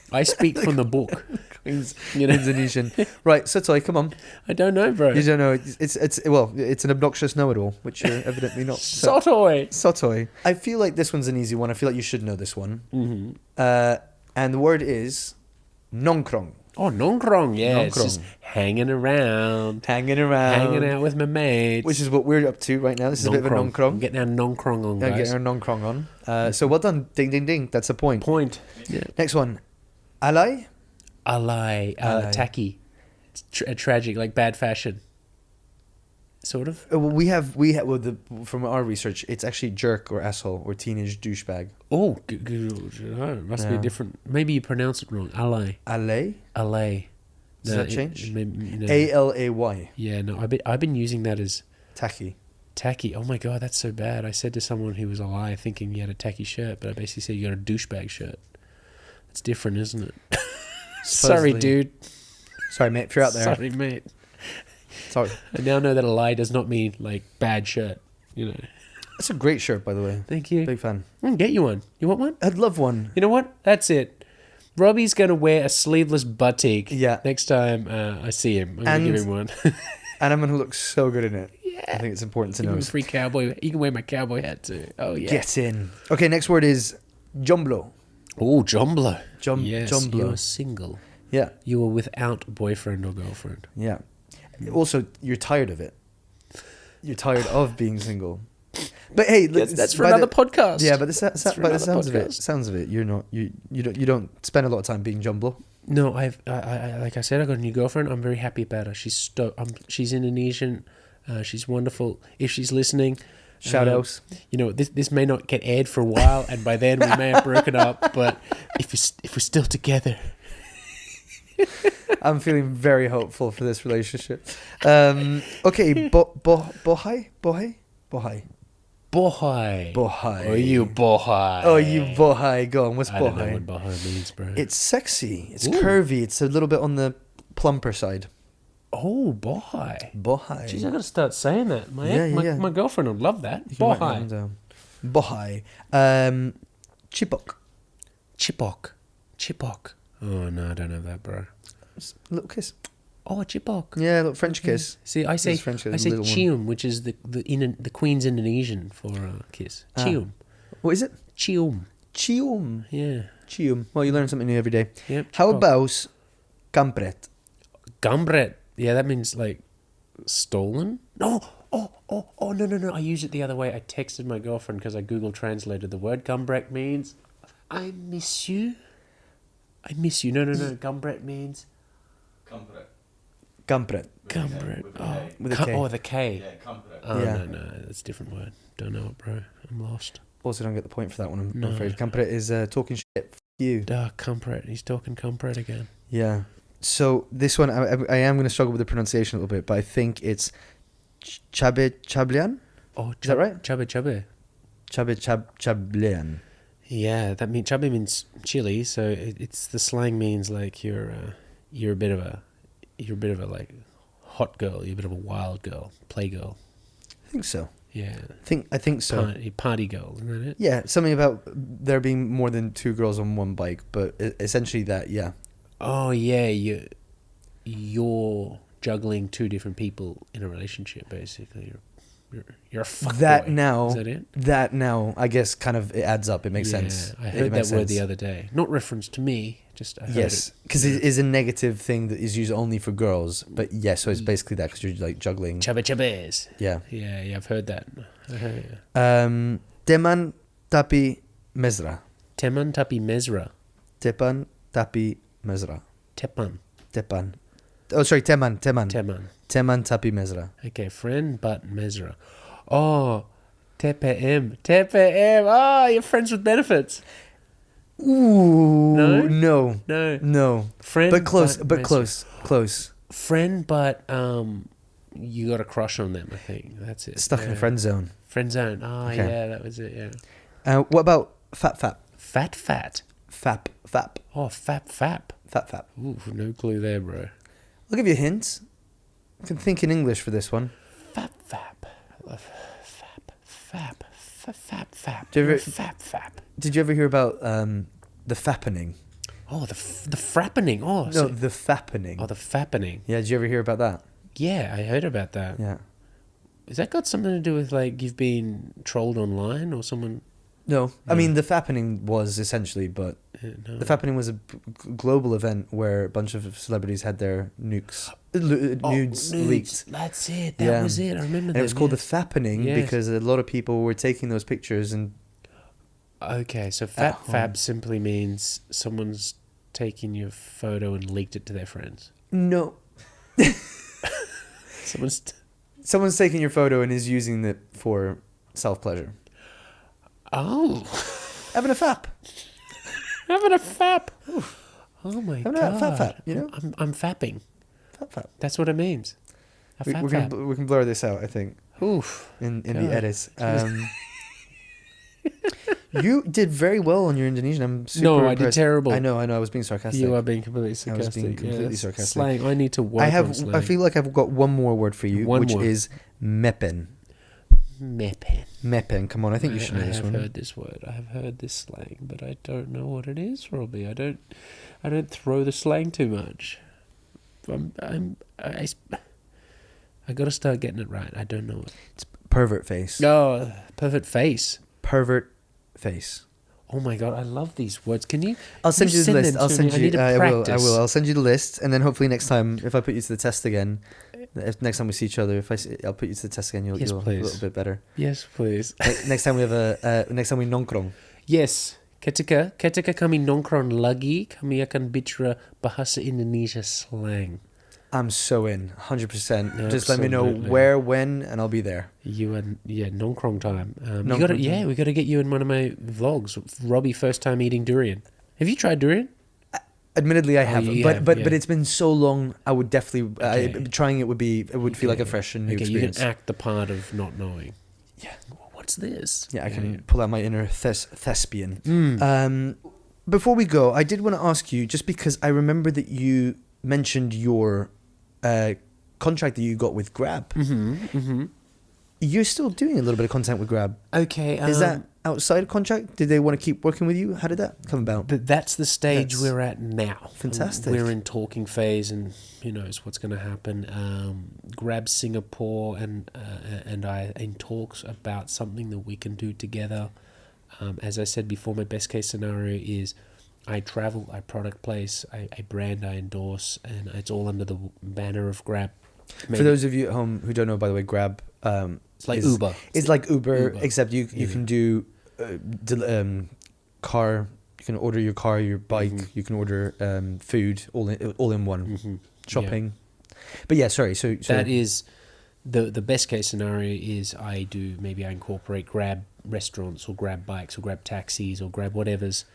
B: I speak from the book.
A: Queen's Indonesian. Right, Sotoy, come on.
B: I don't know, bro.
A: You don't know. It's an obnoxious know-it-all, which you're evidently not.
B: Sotoy.
A: Sotoy. I feel like this one's an easy one. I feel like you should know this one.
B: Mm-hmm.
A: And the word is nongkrong.
B: Oh, nongkrong. Yeah,
A: Nongkrong.
B: it's just hanging around.
A: Hanging out
B: with my mates.
A: Which is what we're up to right now. This is a bit of a nongkrong.
B: Getting our nongkrong on, guys.
A: Getting our nongkrong on. So well done. Ding, ding, ding. That's a point.
B: Yeah.
A: Next one. Alai.
B: Alai. Tacky. It's tragic, like bad fashion. Sort of.
A: From our research, it's actually jerk or asshole or teenage douchebag.
B: Oh, must be different. Maybe you pronounce it wrong. Alai.
A: Alay. Does that change? Alay.
B: Yeah, no, I've been using that as
A: tacky.
B: Tacky. Oh my God, that's so bad. I said to someone who was a lie thinking he had a tacky shirt, but I basically said you got a douchebag shirt. It's different, isn't it? Sorry, dude.
A: Sorry, mate, if you're out there.
B: Sorry, mate.
A: Sorry.
B: I now know that a lie does not mean like bad shirt, you know.
A: That's a great shirt, by the way.
B: Thank you.
A: Big fan.
B: I can get you one. You want one?
A: I'd love one.
B: You know what? That's it. Robbie's going to wear a sleeveless batik next time I see him. I'm going to give him one.
A: And I'm going to look so good in it.
B: Yeah.
A: I think it's important to know.
B: Give him a free cowboy. You can wear my cowboy hat too. Oh, yeah.
A: Get in. Okay, next word is jomblo.
B: Oh, jomblo.
A: Yes, jomblo.
B: You're single.
A: Yeah.
B: You were without boyfriend or girlfriend.
A: Yeah. Also, you're tired of it. You're tired of being single. But hey,
B: that's for another podcast.
A: Yeah, but by the sounds of it, you're not you don't spend a lot of time being jomblo.
B: No, I like I said, I got a new girlfriend. I'm very happy about her. She's Indonesian. She's wonderful. If she's listening,
A: shout out.
B: You know, this may not get aired for a while, and by then we may have broken up. But if we're still together.
A: I'm feeling very hopeful for this relationship. Okay, bohai.
B: Bohai.
A: Oh,
B: you bohai.
A: Oh, you bohai. Go on, what's bohai?
B: I don't know what bohai means, bro.
A: It's sexy. It's curvy. It's a little bit on the plumper side.
B: Oh, bohai.
A: Bohai.
B: Jeez, I gotta start saying that. My girlfriend would love that. Bohai.
A: Bohai. Chipok.
B: Oh, no, I don't have that, bro.
A: Just a little kiss.
B: Oh, chipok.
A: Yeah, a little French kiss.
B: See, I say chium, which is the Queen's Indonesian for kiss. Chium.
A: What is it?
B: Chium.
A: Yeah. Chium. Well, you learn something new every day.
B: Yep.
A: How about kampret?
B: Kampret. Yeah, that means like stolen. No. Oh, no. I use it the other way. I texted my girlfriend because I Google translated the word. Kampret means I miss you. No. Kampret means
A: Kampret.
B: With a K. Oh, the K.
C: Yeah, kampret.
B: Oh, no. That's a different word. Don't know it, bro. I'm lost.
A: Also don't get the point for that one, I'm afraid. Kampret is talking shit. F you.
B: Kampret. He's talking kampret again.
A: Yeah. So this one, I am going to struggle with the pronunciation a little bit, but I think it's chablian.
B: Oh,
A: Is that right?
B: Chabe.
A: Chablian.
B: Yeah, that means chabe means chili. So it's the slang means like you're a bit of a like hot girl. You're a bit of a wild girl, play girl.
A: I think so.
B: Yeah.
A: I think so.
B: Party girl, isn't that it?
A: Yeah, something about there being more than 2 girls on one bike, but essentially that, yeah.
B: Oh yeah, you're juggling 2 different people in a relationship. Basically, you're a fuckboy.
A: That now,
B: is that it?
A: That now, I guess, kind of it adds up. It makes sense.
B: I heard that word the other day. Not reference to me, just I heard
A: yes, because it is a negative thing that is used only for girls. But yeah, so it's basically that because you're like juggling.
B: Chabes.
A: Yeah.
B: Yeah, I've heard that.
A: Teman tapi mesra.
B: Teman tapi mesra.
A: Tepan tapi mesra.
B: Tepan.
A: Oh, sorry, teman.
B: Teman.
A: Teman tapi mesra.
B: Okay, friend but mesra. Oh, TPM. Oh, you're friends with benefits.
A: Ooh,
B: No.
A: no.
B: Friend,
A: but close. But
B: mesra.
A: close.
B: Friend, but you got a crush on them. I think that's it.
A: Stuck in the friend zone.
B: Friend zone. Oh,
A: Okay.
B: yeah, that was it. Yeah.
A: What about fap?
B: Fat.
A: Fap.
B: Oh, fap.
A: Fap.
B: Ooh, no clue there, bro.
A: I'll give you a hint. I can think in English for this one.
B: Fap.
A: Do you ever-
B: Fap.
A: Did you ever hear about the fappening?
B: Oh, the frappening. Oh,
A: No, the fappening.
B: Oh, the fappening.
A: Yeah, did you ever hear about that?
B: Yeah, I heard about that.
A: Yeah.
B: Has that got something to do with like you've been trolled online or someone?
A: No, I mean the fappening was essentially, but
B: No.
A: the fappening was a global event where a bunch of celebrities had their nudes leaked.
B: That's it. That was it. I remember
A: And
B: that.
A: it was called the fappening
B: Yes.
A: because a lot of people were taking those pictures and
B: Okay, so
A: home.
B: fab simply means someone's taken your photo and leaked it to their friends.
A: no, someone's taking your photo and is using it for self-pleasure.
B: Oh,
A: Having a fap.
B: having a fap. Oh my
A: Having
B: god.
A: a fap, you know?
B: I'm fapping.
A: Fap.
B: That's what it means. A
A: We
B: fap.
A: can blur this out, I think,
B: Oof.
A: in the
B: God.
A: edits. You did very well on your Indonesian. I'm super
B: No, I
A: impressed.
B: did terrible.
A: I know. I was being sarcastic.
B: You are being completely sarcastic.
A: being completely sarcastic.
B: Slang. I need to work on slang.
A: I feel like I've got one more word for you,
B: One
A: which
B: more.
A: is mepen.
B: Mepen.
A: Mepen. Come on, I think you should know this
B: I
A: one.
B: have heard this word. I have heard this slang, but I don't know what it is, Robbie. I don't throw the slang too much. I got to start getting it right. I don't know it.
A: It's pervert face.
B: Oh, perfect face.
A: Pervert face.
B: Oh my god, I love these words. Can you?
A: I'll send you the
B: them
A: list.
B: to
A: I'll
B: me?
A: send
B: I
A: you.
B: need to
A: I will.
B: practice.
A: I'll send you the list, and then hopefully next time, if I put you to the test again, if next time we see each other, I'll put you to the test again. You'll
B: Yes,
A: do a
B: please.
A: little bit better.
B: Yes, please.
A: Next time we have next time we nongkrong.
B: Yes. Ketika kami nongkrong lagi, kami akan bicara bahasa Indonesia slang.
A: I'm so in, 100%. Just let me know
B: Absolutely.
A: where, when, and I'll be there.
B: Nongkrong time.
A: Nongkrong time.
B: We got to get you in one of my vlogs. Robbie, first time eating durian. Have you tried durian?
A: Admittedly, I haven't,
B: you
A: but
B: have,
A: but
B: yeah.
A: but it's been so long. I would definitely
B: Okay.
A: trying it would feel like a fresh and new
B: Okay,
A: experience.
B: you can act the part of not knowing.
A: Yeah.
B: What's this?
A: Yeah, I can pull out my inner thespian.
B: Mm.
A: Before we go, I did want to ask you, just because I remember that you mentioned your contract that you got with Grab. You're still doing a little bit of content with Grab.
B: Okay.
A: Is that outside contract? Did they want to keep working with you? How did that come about?
B: But that's the stage
A: That's
B: we're at now.
A: fantastic.
B: We're in talking phase, and who knows what's going to happen. Grab Singapore and I in talks about something that we can do together. As I said before, my best case scenario is I travel, I product place, I brand, I endorse, and it's all under the banner of Grab.
A: For those of you at home who don't know, by the way, Grab
B: It's like
A: is-
B: Uber.
A: It's like Uber,
B: Uber.
A: except you can do car. You can order your car, your bike. You can order food all in one. Shopping. But yeah, sorry. So
B: That is the best case scenario is I incorporate Grab restaurants or Grab bikes or Grab taxis or Grab whatever's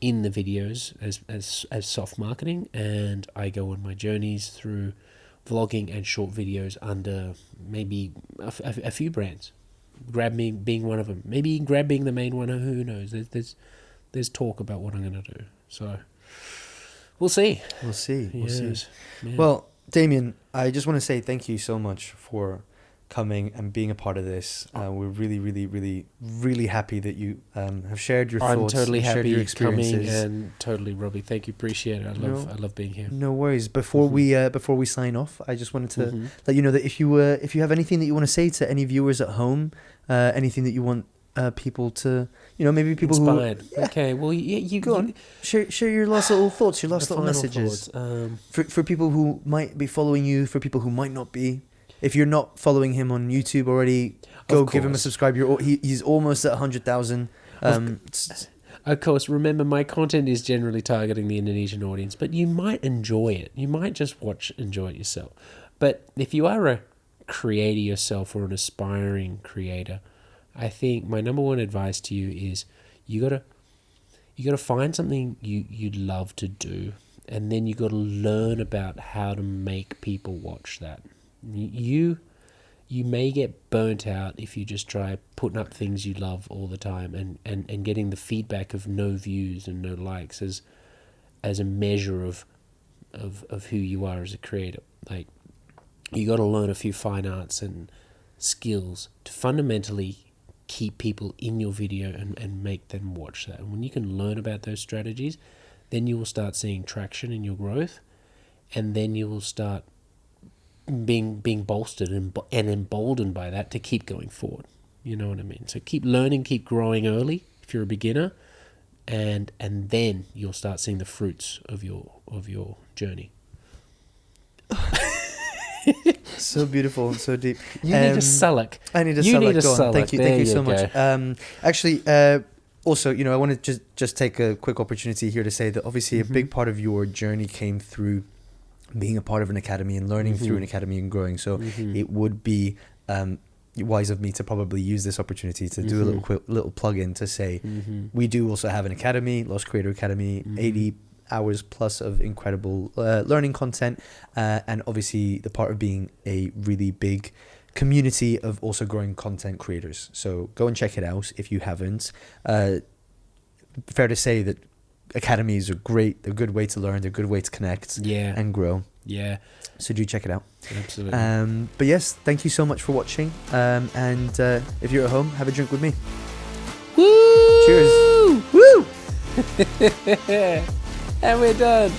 B: in the videos as soft marketing, and I go on my journeys through vlogging and short videos under maybe a few brands. Grab Me being one of them. Maybe Grab being the main one. Who knows? There's talk about what I'm going to do. So we'll see.
A: We'll see. We'll see.
B: Yeah.
A: Well, Damian, I just want to say thank you so much for coming and being a part of this. We're really, really, really, really happy that you have shared your thoughts.
B: I'm totally
A: shared
B: happy
A: your
B: coming,
A: experiences.
B: and totally, Robbie. Thank you, appreciate it. I love being here.
A: No worries. Before we sign off, I just wanted to
B: Mm-hmm.
A: let you know that if you have anything that you want to say to any viewers at home, anything that you want people to, maybe people
B: Inspired.
A: who
B: Okay, well, you
A: go on, share your last little thoughts, your last little messages for people who might be following you, for people who might not be. If you're not following him on YouTube already, go give him a subscribe. He's almost at 100,000.
B: Of course, remember my content is generally targeting the Indonesian audience, but you might enjoy it. You might just enjoy it yourself. But if you are a creator yourself or an aspiring creator, I think my number one advice to you is you gotta find something you'd love to do, and then you gotta learn about how to make people watch that. You may get burnt out if you just try putting up things you love all the time and getting the feedback of no views and no likes as a measure of who you are as a creator. Like, you got to learn a few fine arts and skills to fundamentally keep people in your video and make them watch that. And when you can learn about those strategies, then you will start seeing traction in your growth, and then you will start being bolstered and emboldened by that to keep going forward. You know what I mean? So keep learning, keep growing early if you're a beginner, and then you'll start seeing the fruits of your journey.
A: So beautiful, so deep.
B: You need a Salak.
A: I need a
B: you
A: Salak.
B: Need a
A: Go on.
B: Salak.
A: Thank you so much. Actually, also, I want to just take a quick opportunity here to say that obviously a big part of your journey came through being a part of an academy and learning through an academy and growing. So it would be wise of me to probably use this opportunity to do a little plug-in to say we do also have an academy, Lost Creator Academy, 80 hours plus of incredible learning content, and obviously the part of being a really big community of also growing content creators. So go and check it out if you haven't. Fair to say that academies are great. They're a good way to learn. They're a good way to connect and grow.
B: Yeah.
A: So do check it out.
B: Absolutely.
A: But yes, thank you so much for watching. And if you're at home, have a drink with me.
B: Woo!
A: Cheers. Woo!
B: And we're done.